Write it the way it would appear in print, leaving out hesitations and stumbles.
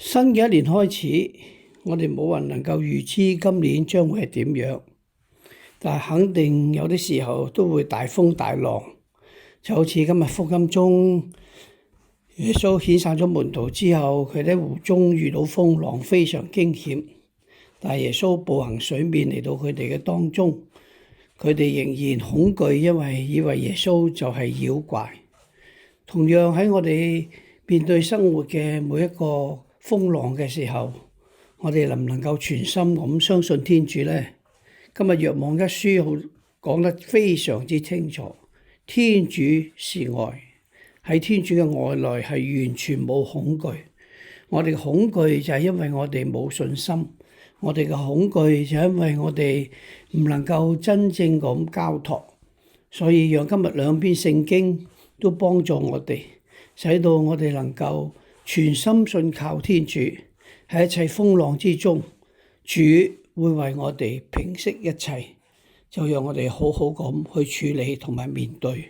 新嘅一年開始，我哋冇人能夠預知今年將會係點樣，但係肯定有啲時候都會大風大浪，就好似今日福音中，耶穌遣散咗門徒之後，佢喺湖中遇到風浪，非常驚險。但係耶穌步行水面嚟到佢哋嘅當中，佢哋仍然恐懼，因為以為耶穌就係妖怪。同樣喺我哋面對生活嘅每一個風浪嘅時候，我哋能唔能夠全心咁相信天主呢？今日若望一書講得非常之清楚，天主是愛，喺天主嘅愛內係完全冇恐懼。我哋嘅恐懼就係因為我哋冇信心，我哋嘅恐懼就係因為我哋唔能夠真正咁交託。所以讓今日兩篇聖經都幫助我哋，使到我哋能夠全心信靠天主，喺一切風浪之中，主會為我哋平息一切，就讓我哋好好咁去處理同埋面對。